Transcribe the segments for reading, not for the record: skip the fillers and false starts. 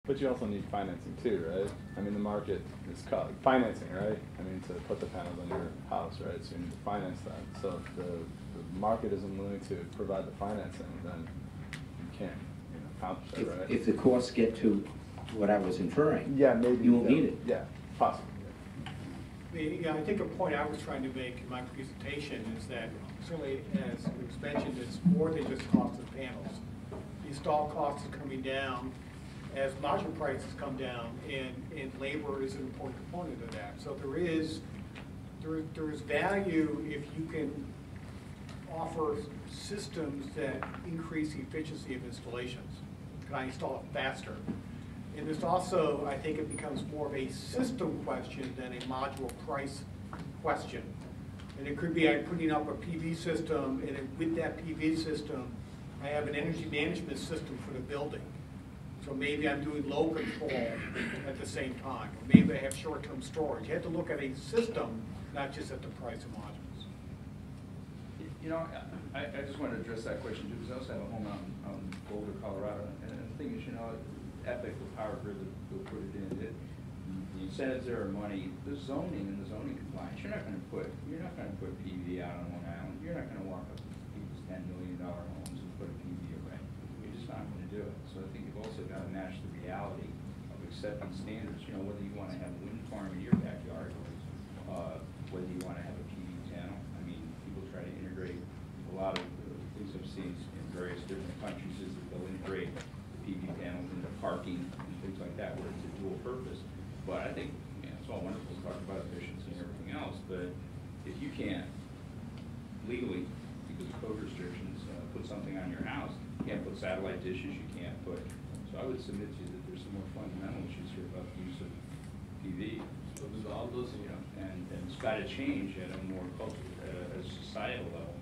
But you also need financing too, right? I mean, the market is financing, right? I mean, to put the panels on your house, right? So you need to finance that. So if the market isn't willing to provide the financing, then you can't, accomplish that, right? If the costs get to what I was inferring, yeah, maybe you won't need it. Yeah, possibly. Yeah, I think a point I was trying to make in my presentation is that certainly, as was mentioned, it's more than just cost of panels. The install costs are coming down as module prices come down, and labor is an important component of that. So there is value if you can offer systems that increase the efficiency of installations. Can I install it faster? And there's also, I think it becomes more of a system question than a module price question. And it could be I'm putting up a PV system, and with that PV system, I have an energy management system for the building. So maybe I'm doing load control at the same time. Or maybe I have short-term storage. You have to look at a system, not just at the price of modules. I just want to address that question too, because I also have a home out in Boulder, Colorado. And the thing is, Epic, the power grid will put it in. The incentives there are money. The zoning and the zoning compliance. You're not going to put PV out on Long Island. You're not going to walk up to people's $10 million homes and put a PV array. You're just not going to do it. So I think you've also got to match the reality of accepting standards. Whether you want to have a wind farm in your backyard, whether you want to have a PV panel. I mean, people try to integrate a lot of things I've seen in various different countries is that they'll integrate PV panels into parking and things like that, where it's a dual purpose. But I think it's all wonderful to talk about efficiency and everything else, but if you can't legally, because of code restrictions, put something on your house, you can't put satellite dishes, you can't put. So I would submit to you that there's some more fundamental issues here about the use of PV. So there's all those, and it's got to change at a more cultural, at a societal level,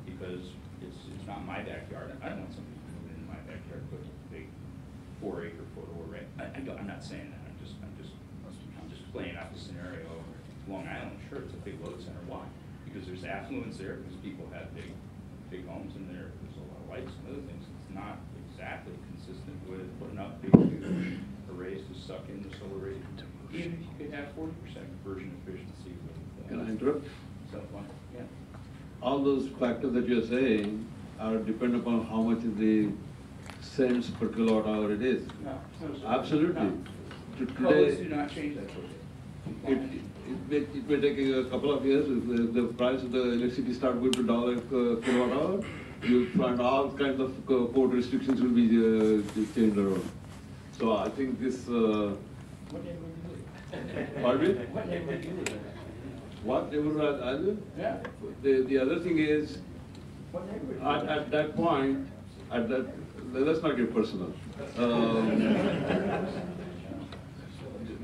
because it's not my backyard. I don't want somebody moving into my backyard putting a big 4-acre photo array. I'm not saying that. I'm just playing out the scenario. Long Island, sure, it's a big load center. Why? Because there's affluence there. Because people have big homes in there. There's a lot of lights and other things. It's not exactly consistent with putting up big arrays to suck in the solar rate. Even if you could have 40% conversion efficiency. Can I interrupt? Yeah. All those factors that you're saying are dependent upon how much is the cents per kilowatt hour it is. No. Absolutely. No. Today, do not change that. it may take a couple of years. If the price of the electricity start going to $1 per kilowatt hour, you'll find all kinds of code restrictions will be changed around. So I think this. What neighborhood do you live in? Pardon me? What neighborhood do you live in? What neighborhood I live? Yeah. The other thing is, What neighborhood? at that point, let's not get personal.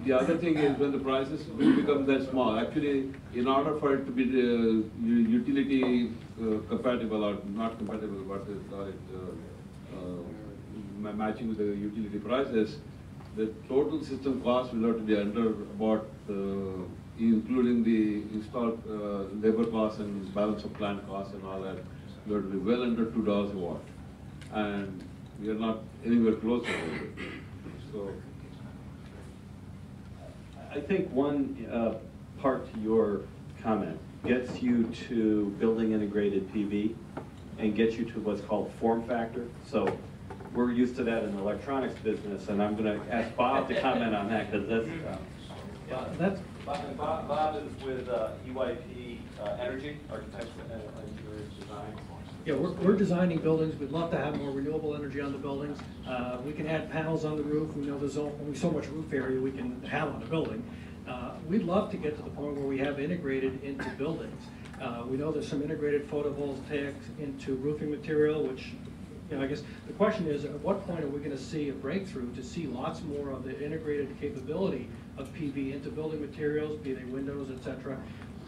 The other thing is when the prices will become that small. Actually, in order for it to be utility compatible or not compatible, but matching with the utility prices, the total system cost will have to be under about, including the installed labor costs and balance of plant costs and all that, will have to be well under $2 a watt. And we are not anywhere close to it. So I think one part to your comment gets you to building integrated PV and gets you to what's called form factor. So we're used to that in the electronics business, and I'm going to ask Bob to comment on that because that's Bob is with EYP Energy, Architecture and Interiors Design. Yeah, we're designing buildings. We'd love to have more renewable energy on the buildings. We can add panels on the roof. We know there's only so much roof area we can have on a building. We'd love to get to the point where we have integrated into buildings. We know there's some integrated photovoltaics into roofing material, which, I guess the question is, at what point are we going to see a breakthrough to see lots more of the integrated capability of PV into building materials, be they windows, etc.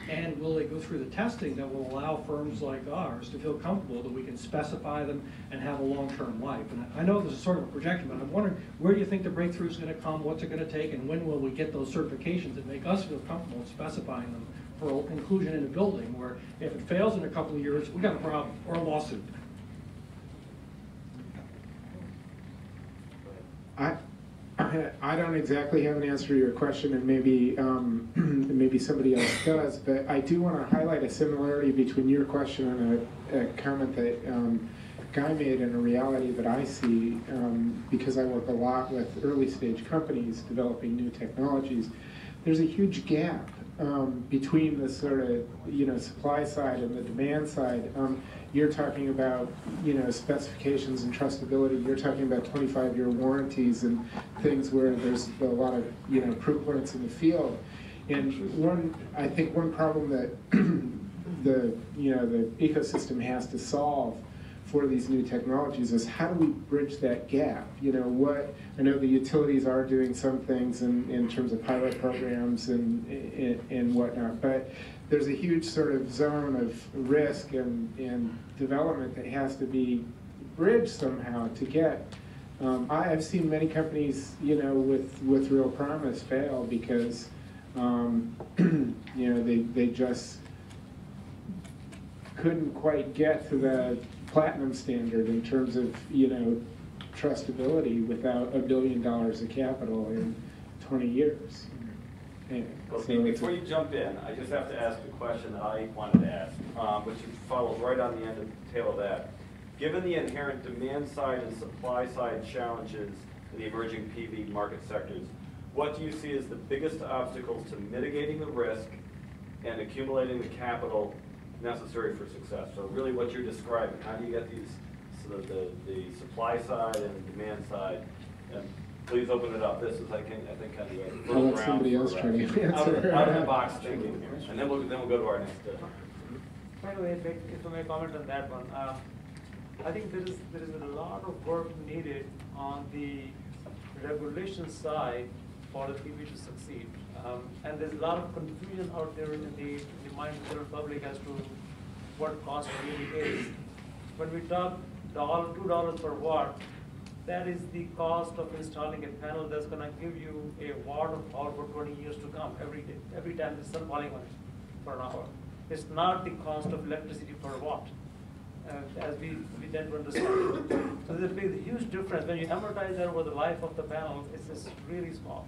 And will they go through the testing that will allow firms like ours to feel comfortable that we can specify them and have a long-term life? And I know this is sort of a projection, but I'm wondering, where do you think the breakthrough is going to come? What's it going to take? And when will we get those certifications that make us feel comfortable specifying them for inclusion in a building where if it fails in a couple of years, we got a problem or a lawsuit? I I don't exactly have an answer to your question, and maybe maybe somebody else does, but I do want to highlight a similarity between your question and a comment that Guy made and a reality that I see, because I work a lot with early stage companies developing new technologies. There's a huge gap between the sort of supply side and the demand side. You're talking about specifications and trustability. You're talking about 25-year warranties and things where there's a lot of proof points in the field. And I think one problem that the ecosystem has to solve for these new technologies is how do we bridge that gap? I know the utilities are doing some things in terms of pilot programs and whatnot, but there's a huge sort of zone of risk and development that has to be bridged somehow to get. I've seen many companies, with real promise fail because, they just couldn't quite get to the platinum standard in terms of, trustability without $1 billion of capital in 20 years. And Well, so before you jump in, I just have to ask a question that I wanted to ask, which follows right on the end of the tail of that. Given the inherent demand side and supply side challenges in the emerging PV market sectors, what do you see as the biggest obstacles to mitigating the risk and accumulating the capital necessary for success? So really what you're describing, how do you get these, so the supply side and the demand side, and please open it up. This is, I think, kind of a I'll let somebody else try to answer. out of the box thinking here, and then we'll go to our next. By the way, if I may comment on that one, I think there is a lot of work needed on the regulation side for the PV to succeed, and there's a lot of confusion out there in the mind of the general public as to what cost really is. When we talk $2 per watt, that is the cost of installing a panel that's going to give you a watt of power for 20 years to come every day, every time the sun falling on it for an hour. It's not the cost of electricity per watt, as we tend to understand. So there's a huge difference. When you amortize that over the life of the panel, it's just really small.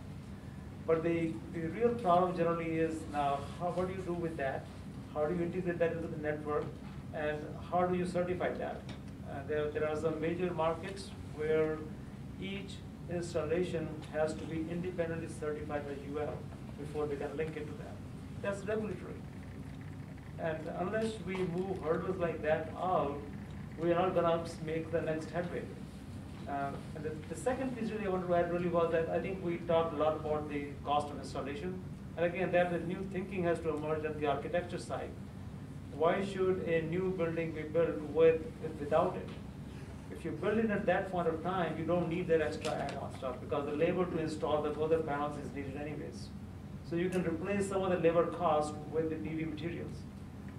But the real problem generally is now, what do you do with that? How do you integrate that into the network? And how do you certify that? There are some major markets where each installation has to be independently certified by UL before they can link it to that. That's regulatory. And unless we move hurdles like that out, we are not going to make the next headway. And the second piece really I wanted to add really was that I think we talked a lot about the cost of installation. And again, that the new thinking has to emerge at the architecture side. Why should a new building be built without it? If you build it at that point of time, you don't need that extra add-on stuff because the labor to install the other panels is needed anyways. So you can replace some of the labor cost with the PV materials.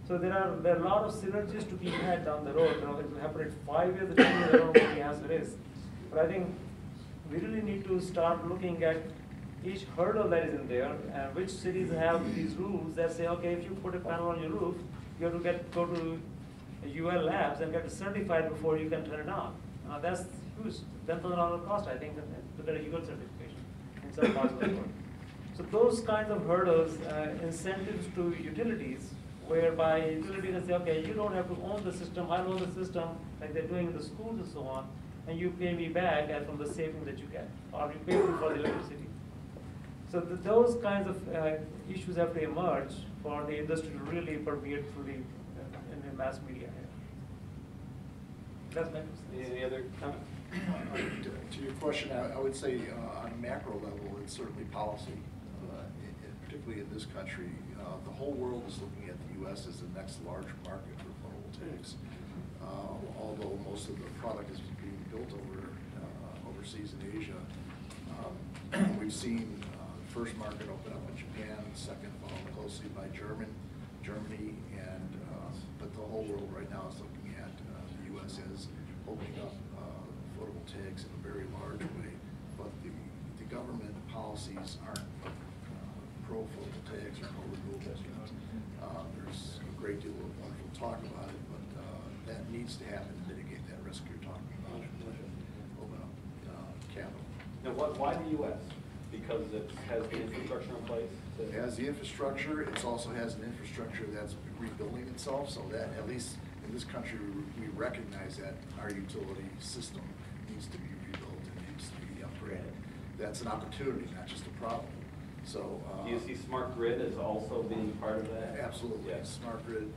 So there are a lot of synergies to be had down the road. It will happen in 5 years, 10 years, I don't know what the answer is. But I think we really need to start looking at each hurdle that is in there and which cities have these rules that say, okay, if you put a panel on your roof, you have to go to UL labs and get it certified before you can turn it on. That's huge, $10,000 cost, I think, to get a UL certification in some parts of the world. So those kinds of hurdles, incentives to utilities, whereby utilities say, okay, you don't have to own the system, I own the system, like they're doing in the schools and so on, and you pay me back from the savings that you get, or you pay me for the electricity. So those kinds of issues have to emerge for the industry to really permeate through the in the mass media. That's my Any other comment? To your question, I would say on a macro level, it's certainly policy, particularly in this country. The whole world is looking at the U.S. as the next large market for photovoltaics, although most of the product is being built overseas in Asia. We've seen the first market open up in Japan, the second followed closely by Germany, and but the whole world right now is looking at the U.S. as opening up photovoltaics in a very large way. But the government policies aren't pro-photovoltaics or pro-renewables. There's a great deal of wonderful talk about it, but that needs to happen to mitigate that risk you're talking about and open up capital. And why the U.S.? Because it has the infrastructure in place? It has the infrastructure, it also has an infrastructure that's rebuilding itself, so that, at least in this country, we recognize that our utility system needs to be rebuilt and needs to be upgraded. That's an opportunity, not just a problem. So. Do you see smart grid as also being part of that? Absolutely. Yeah. Smart grid,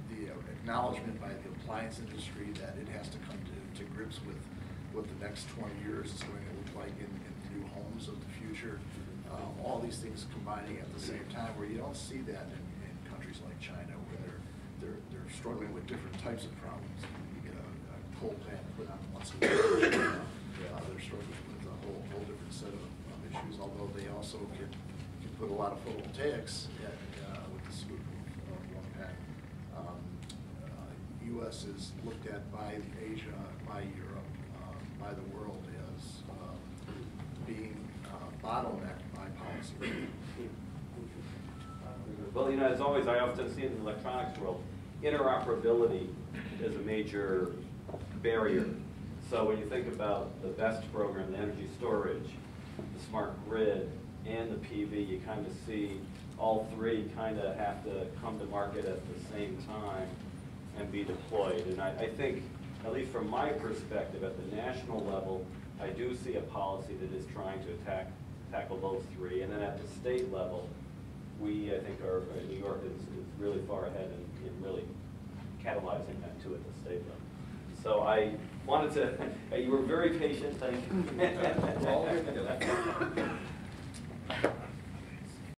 the acknowledgement by the appliance industry that it has to come to grips with what the next 20 years is going to look like in new homes of the future. All these things combining at the same time, where you don't see that in countries like China, where they're struggling with different types of problems. You get a coal plant put on once a week. They're struggling with a whole different set of issues, although they also can put a lot of photovoltaics with the scoop of one pack. U.S. is looked at by Asia, by Europe, by the world as being bottlenecked by policy. Well, you know, as always, I often see in the electronics world, interoperability is a major barrier. So when you think about the BEST program, the energy storage, the smart grid, and the PV, you kind of see all three kind of have to come to market at the same time and be deployed. And I think, at least from my perspective, at the national level, I do see a policy that is trying to tackle those three. And then at the state level, we, I think, New York is really far ahead in really catalyzing that too at the state level. So I wanted to, you were very patient, thank you.